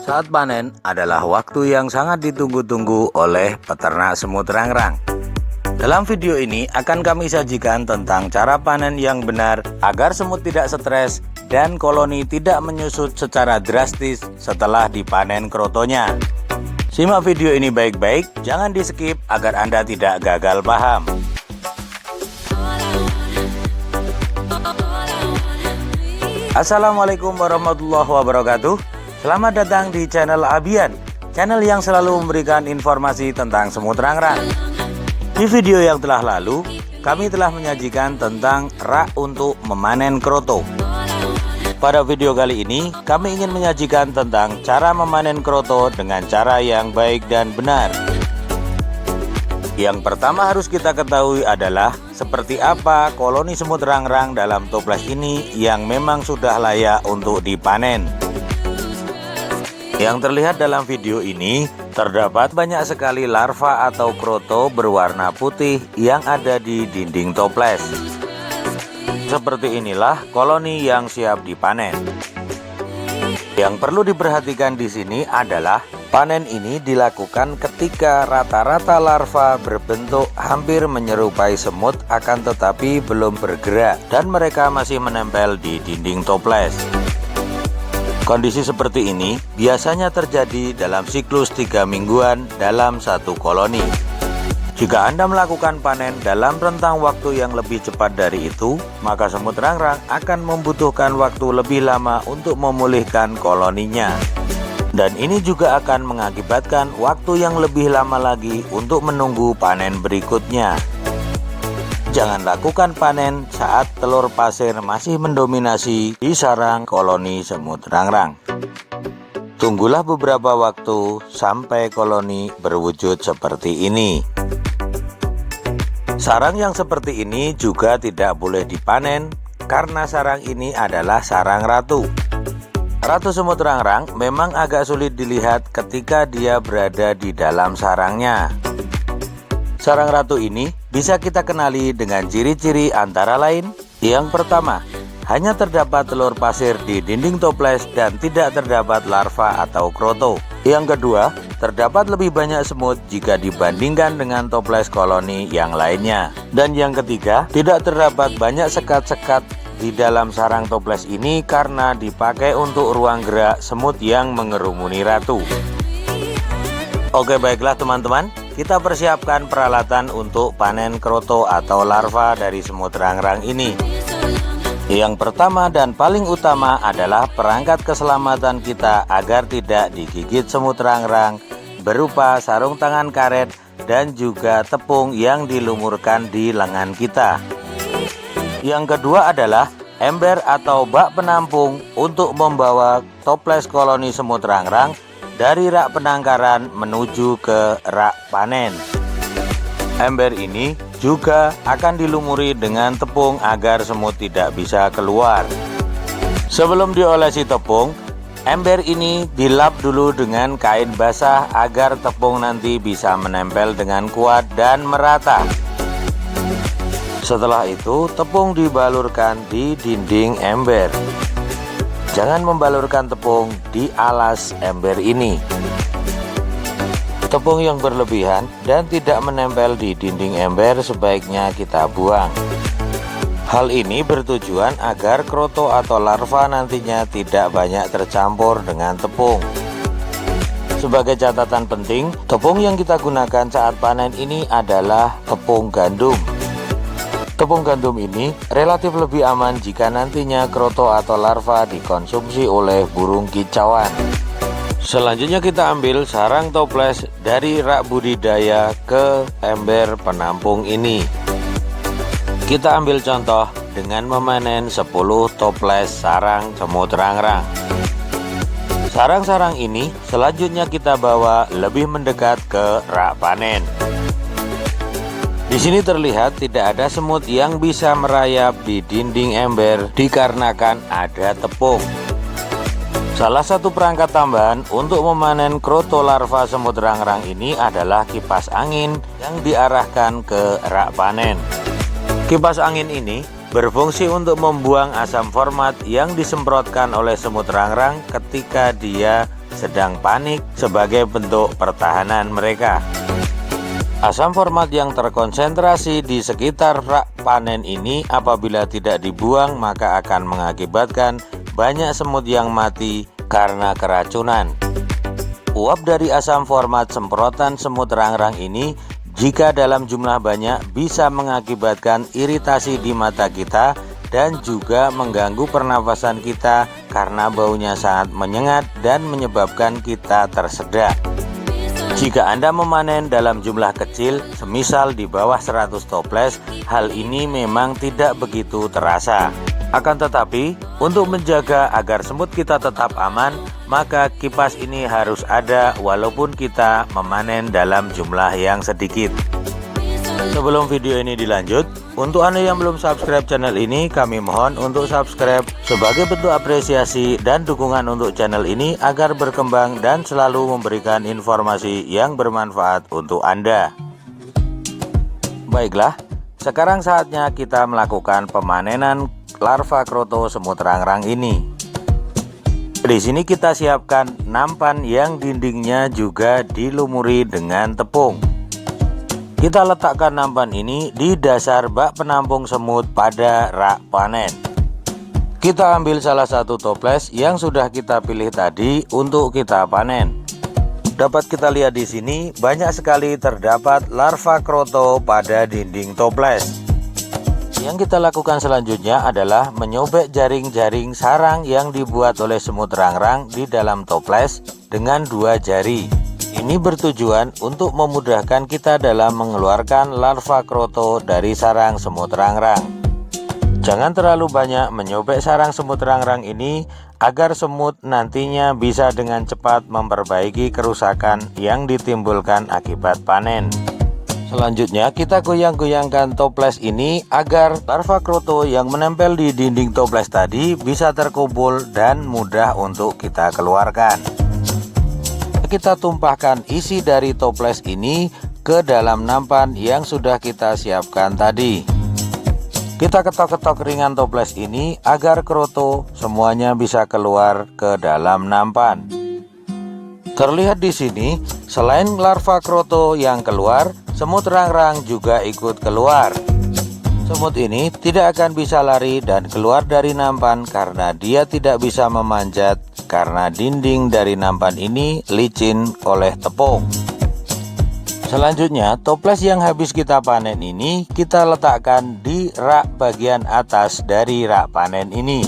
Saat panen adalah waktu yang sangat ditunggu-tunggu oleh peternak semut rangrang. Dalam video ini akan kami sajikan tentang cara panen yang benar agar semut tidak stres dan koloni tidak menyusut secara drastis setelah dipanen krotonya. Simak video ini baik-baik, jangan di skip agar Anda tidak gagal paham. Assalamualaikum warahmatullahi wabarakatuh. Selamat datang di channel Abian, channel yang selalu memberikan informasi tentang semut rangrang. Di video yang telah lalu, kami telah menyajikan tentang rak untuk memanen kroto. Pada video kali ini, kami ingin menyajikan tentang cara memanen kroto dengan cara yang baik dan benar. Yang pertama harus kita ketahui adalah seperti apa koloni semut rangrang dalam toples ini yang memang sudah layak untuk dipanen. Yang terlihat dalam video ini, terdapat banyak sekali larva atau kroto berwarna putih yang ada di dinding toples. Seperti inilah koloni yang siap dipanen. Yang perlu diperhatikan di sini adalah panen ini dilakukan ketika rata-rata larva berbentuk hampir menyerupai semut akan tetapi belum bergerak dan mereka masih menempel di dinding toples. Kondisi seperti ini biasanya terjadi dalam siklus 3 mingguan dalam satu koloni. Jika Anda melakukan panen dalam rentang waktu yang lebih cepat dari itu, maka semut rangrang akan membutuhkan waktu lebih lama untuk memulihkan koloninya. Dan ini juga akan mengakibatkan waktu yang lebih lama lagi untuk menunggu panen berikutnya. Jangan lakukan panen saat telur pasir masih mendominasi di sarang koloni semut rangrang. Tunggulah beberapa waktu sampai koloni berwujud seperti ini. Sarang yang seperti ini juga tidak boleh dipanen karena sarang ini adalah sarang ratu. Ratu semut rangrang memang agak sulit dilihat ketika dia berada di dalam sarangnya. Sarang ratu ini bisa kita kenali dengan ciri-ciri antara lain. Yang pertama, hanya terdapat telur pasir di dinding toples dan tidak terdapat larva atau kroto. Yang kedua, terdapat lebih banyak semut jika dibandingkan dengan toples koloni yang lainnya. Dan yang ketiga, tidak terdapat banyak sekat-sekat di dalam sarang toples ini karena dipakai untuk ruang gerak semut yang mengerumuni ratu. Oke, baiklah teman-teman. Kita persiapkan peralatan untuk panen kroto atau larva dari semut rangrang ini. Yang pertama dan paling utama adalah perangkat keselamatan kita agar tidak digigit semut rangrang berupa sarung tangan karet dan juga tepung yang dilumurkan di lengan kita. Yang kedua adalah ember atau bak penampung untuk membawa toples koloni semut rangrang dari rak penangkaran menuju ke rak panen. Ember ini juga akan dilumuri dengan tepung agar semut tidak bisa keluar. Sebelum diolesi tepung, ember ini dilap dulu dengan kain basah agar tepung nanti bisa menempel dengan kuat dan merata. Setelah itu, tepung dibalurkan di dinding ember. Jangan membalurkan tepung di alas ember ini. Tepung yang berlebihan dan tidak menempel di dinding ember sebaiknya kita buang. Hal ini bertujuan agar kroto atau larva nantinya tidak banyak tercampur dengan tepung. Sebagai catatan penting, tepung yang kita gunakan saat panen ini adalah tepung gandum. Tepung gandum ini relatif lebih aman jika nantinya kroto atau larva dikonsumsi oleh burung kicauan. Selanjutnya kita ambil sarang toples dari rak budidaya ke ember penampung ini. Kita ambil contoh dengan memanen 10 toples sarang semut rangrang. Sarang-sarang ini selanjutnya kita bawa lebih mendekat ke rak panen. Di sini terlihat tidak ada semut yang bisa merayap di dinding ember dikarenakan ada tepung. Salah satu perangkat tambahan untuk memanen kroto larva semut rangrang ini adalah kipas angin yang diarahkan ke rak panen. Kipas angin ini berfungsi untuk membuang asam format yang disemprotkan oleh semut rangrang ketika dia sedang panik sebagai bentuk pertahanan mereka. Asam format yang terkonsentrasi di sekitar rak panen ini apabila tidak dibuang maka akan mengakibatkan banyak semut yang mati karena keracunan. Uap dari asam format semprotan semut rangrang ini jika dalam jumlah banyak bisa mengakibatkan iritasi di mata kita dan juga mengganggu pernafasan kita karena baunya sangat menyengat dan menyebabkan kita tersedak. Jika Anda memanen dalam jumlah kecil, semisal di bawah 100 toples, hal ini memang tidak begitu terasa. Akan tetapi, untuk menjaga agar semut kita tetap aman, maka kipas ini harus ada walaupun kita memanen dalam jumlah yang sedikit. Sebelum video ini dilanjut, untuk Anda yang belum subscribe channel ini, kami mohon untuk subscribe sebagai bentuk apresiasi dan dukungan untuk channel ini agar berkembang dan selalu memberikan informasi yang bermanfaat untuk Anda. Baiklah, sekarang saatnya kita melakukan pemanenan larva kroto semut rangrang ini. Di sini kita siapkan nampan yang dindingnya juga dilumuri dengan tepung. Kita letakkan nampan ini di dasar bak penampung semut pada rak panen. Kita ambil salah satu toples yang sudah kita pilih tadi untuk kita panen. Dapat kita lihat di sini banyak sekali terdapat larva kroto pada dinding toples. Yang kita lakukan selanjutnya adalah menyobek jaring-jaring sarang yang dibuat oleh semut rangrang di dalam toples dengan 2 jari. Ini bertujuan untuk memudahkan kita dalam mengeluarkan larva kroto dari sarang semut rangrang. Jangan terlalu banyak menyobek sarang semut rangrang ini agar semut nantinya bisa dengan cepat memperbaiki kerusakan yang ditimbulkan akibat panen. Selanjutnya kita goyang-goyangkan toples ini agar larva kroto yang menempel di dinding toples tadi bisa terkumpul dan mudah untuk kita keluarkan. Kita tumpahkan isi dari toples ini ke dalam nampan yang sudah kita siapkan tadi. Kita ketok-ketok ringan toples ini agar kroto semuanya bisa keluar ke dalam nampan. Terlihat di sini, selain larva kroto yang keluar, semut rangrang juga ikut keluar. Semut ini tidak akan bisa lari dan keluar dari nampan karena dia tidak bisa memanjat karena dinding dari nampan ini licin oleh tepung. Selanjutnya, toples yang habis kita panen ini kita letakkan di rak bagian atas dari rak panen ini.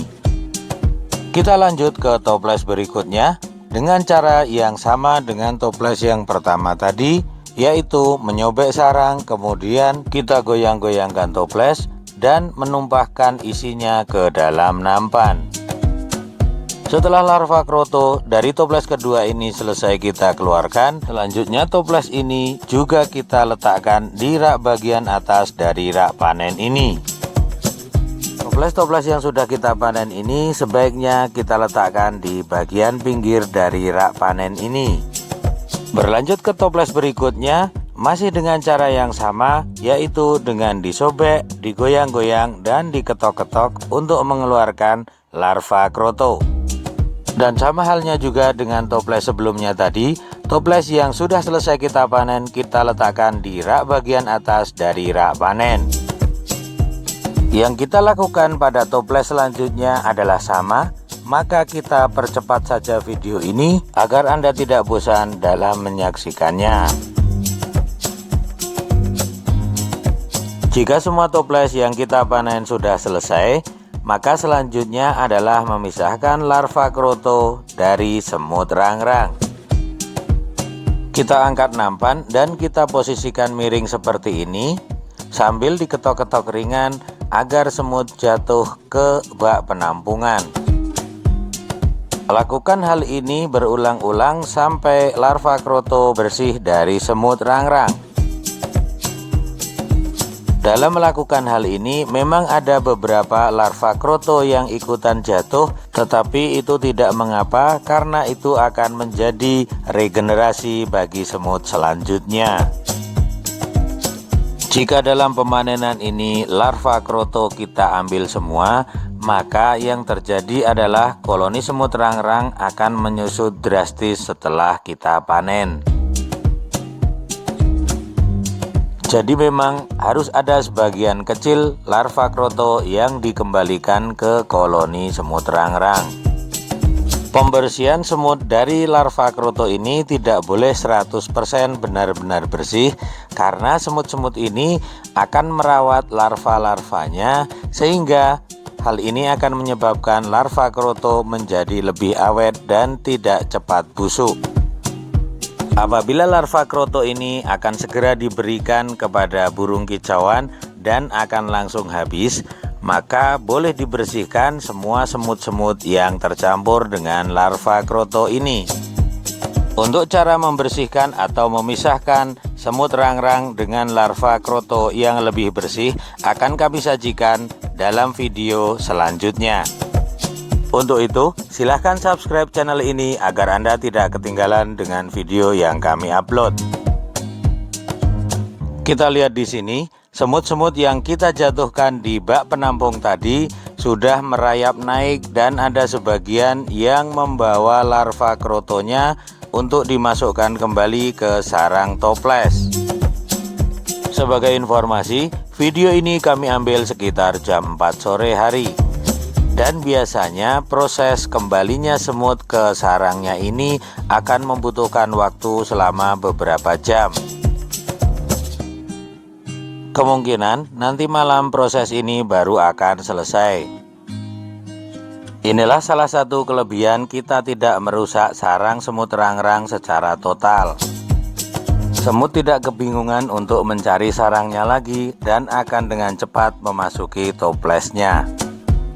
Kita lanjut ke toples berikutnya dengan cara yang sama dengan toples yang pertama tadi, yaitu menyobek sarang, kemudian kita goyang-goyangkan toples dan menumpahkan isinya ke dalam nampan. Setelah larva kroto dari toples kedua ini selesai kita keluarkan, selanjutnya toples ini juga kita letakkan di rak bagian atas dari rak panen ini. Toples-toples yang sudah kita panen ini sebaiknya kita letakkan di bagian pinggir dari rak panen ini. Berlanjut ke toples berikutnya, masih dengan cara yang sama, yaitu dengan disobek, digoyang-goyang, dan diketok-ketok untuk mengeluarkan larva kroto. Dan sama halnya juga dengan toples sebelumnya tadi, toples yang sudah selesai kita panen kita letakkan di rak bagian atas dari rak panen. Yang kita lakukan pada toples selanjutnya adalah sama, maka kita percepat saja video ini agar Anda tidak bosan dalam menyaksikannya. Jika semua toples yang kita panen sudah selesai, maka selanjutnya adalah memisahkan larva kroto dari semut rangrang. Kita angkat nampan dan kita posisikan miring seperti ini sambil diketok-ketok ringan agar semut jatuh ke bak penampungan. Lakukan hal ini berulang-ulang sampai larva kroto bersih dari semut rangrang. Dalam melakukan hal ini memang ada beberapa larva kroto yang ikutan jatuh, tetapi itu tidak mengapa karena itu akan menjadi regenerasi bagi semut selanjutnya. Jika dalam pemanenan ini larva kroto kita ambil semua, maka yang terjadi adalah koloni semut rangrang akan menyusut drastis setelah kita panen. Jadi memang harus ada sebagian kecil larva kroto yang dikembalikan ke koloni semut rangrang. Pembersihan semut dari larva kroto ini tidak boleh 100% benar-benar bersih, karena semut-semut ini akan merawat larva-larvanya, sehingga hal ini akan menyebabkan larva kroto menjadi lebih awet dan tidak cepat busuk. Apabila larva kroto ini akan segera diberikan kepada burung kicauan dan akan langsung habis, maka boleh dibersihkan semua semut-semut yang tercampur dengan larva kroto ini. Untuk cara membersihkan atau memisahkan semut rangrang dengan larva kroto yang lebih bersih akan kami sajikan dalam video selanjutnya. Untuk itu, silahkan subscribe channel ini agar Anda tidak ketinggalan dengan video yang kami upload. Kita lihat di sini, semut-semut yang kita jatuhkan di bak penampung tadi sudah merayap naik dan ada sebagian yang membawa larva krotonya untuk dimasukkan kembali ke sarang toples. Sebagai informasi, video ini kami ambil sekitar jam 4 sore hari. Dan biasanya proses kembalinya semut ke sarangnya ini akan membutuhkan waktu selama beberapa jam. Kemungkinan nanti malam proses ini baru akan selesai. Inilah salah satu kelebihan kita tidak merusak sarang semut rangrang secara total. Semut tidak kebingungan untuk mencari sarangnya lagi dan akan dengan cepat memasuki toplesnya.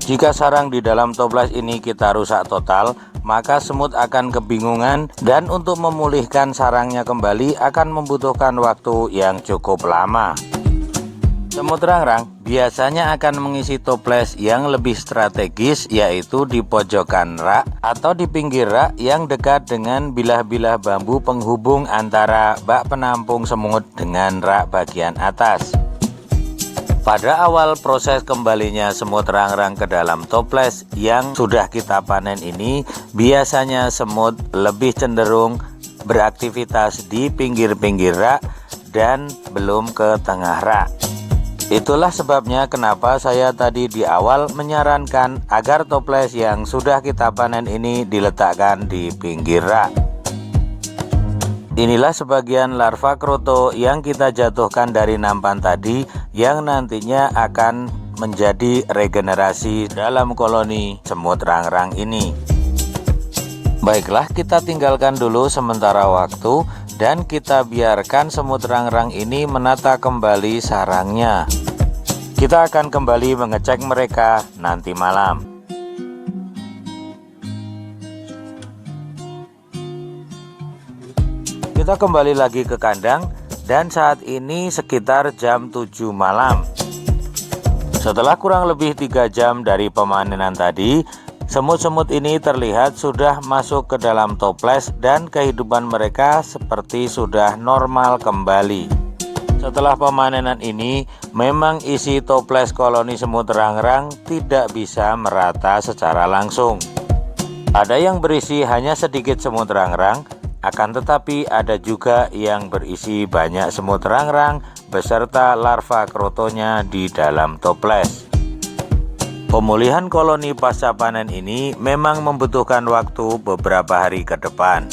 Jika sarang di dalam toples ini kita rusak total, maka semut akan kebingungan dan untuk memulihkan sarangnya kembali akan membutuhkan waktu yang cukup lama. Semut rangrang biasanya akan mengisi toples yang lebih strategis, yaitu di pojokan rak atau di pinggir rak yang dekat dengan bilah-bilah bambu penghubung antara bak penampung semut dengan rak bagian atas. Pada awal proses kembalinya semut rangrang ke dalam toples yang sudah kita panen ini, biasanya semut lebih cenderung beraktivitas di pinggir-pinggir rak dan belum ke tengah rak. Itulah sebabnya kenapa saya tadi di awal menyarankan agar toples yang sudah kita panen ini diletakkan di pinggir rak. Inilah sebagian larva kroto yang kita jatuhkan dari nampan tadi yang nantinya akan menjadi regenerasi dalam koloni semut rangrang ini. Baiklah, kita tinggalkan dulu sementara waktu dan kita biarkan semut rangrang ini menata kembali sarangnya. Kita akan kembali mengecek mereka nanti malam. Kita kembali lagi ke kandang dan saat ini sekitar jam 7 malam. Setelah kurang lebih 3 jam dari pemanenan tadi, semut-semut ini terlihat sudah masuk ke dalam toples dan kehidupan mereka seperti sudah normal kembali. Setelah pemanenan ini, memang isi toples koloni semut rangrang tidak bisa merata secara langsung. Ada yang berisi hanya sedikit semut rangrang, akan tetapi ada juga yang berisi banyak semut rangrang beserta larva krotonya di dalam toples. Pemulihan koloni pasca panen ini memang membutuhkan waktu beberapa hari ke depan.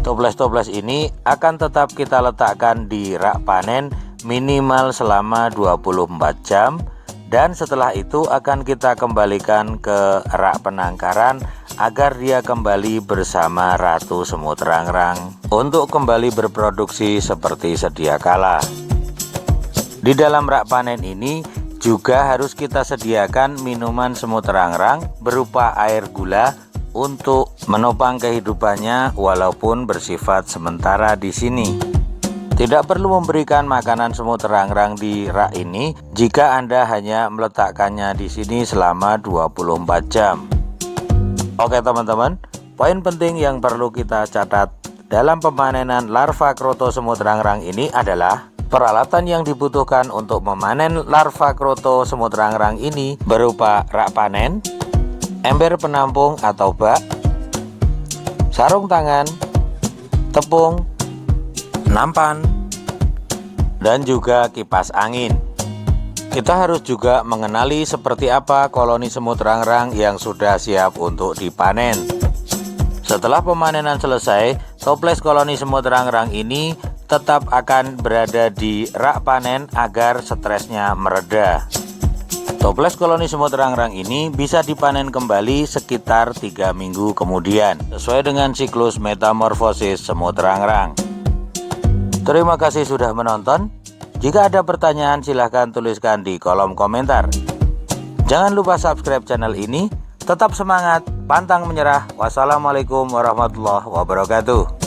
Toples-toples ini akan tetap kita letakkan di rak panen minimal selama 24 jam dan setelah itu akan kita kembalikan ke rak penangkaran agar dia kembali bersama ratu semut rangrang untuk kembali berproduksi seperti sedia kala. Di dalam rak panen ini juga harus kita sediakan minuman semut rangrang berupa air gula untuk menopang kehidupannya walaupun bersifat sementara di sini. Tidak perlu memberikan makanan semut rangrang di rak ini jika Anda hanya meletakkannya di sini selama 24 jam. Oke teman-teman, poin penting yang perlu kita catat dalam pemanenan larva kroto semut rangrang ini adalah Peralatan yang dibutuhkan untuk memanen larva kroto semut rangrang ini berupa rak panen, ember penampung atau bak, sarung tangan, tepung, nampan, dan juga kipas angin. Kita harus juga mengenali seperti apa koloni semut rangrang yang sudah siap untuk dipanen. Setelah pemanenan selesai, toples koloni semut rangrang ini tetap akan berada di rak panen agar stresnya mereda. Toples koloni semut rangrang ini bisa dipanen kembali sekitar 3 minggu kemudian, sesuai dengan siklus metamorfosis semut rangrang. Terima kasih sudah menonton. Jika ada pertanyaan silahkan tuliskan di kolom komentar. Jangan lupa subscribe channel ini. Tetap semangat, pantang menyerah. Wassalamualaikum warahmatullahi wabarakatuh.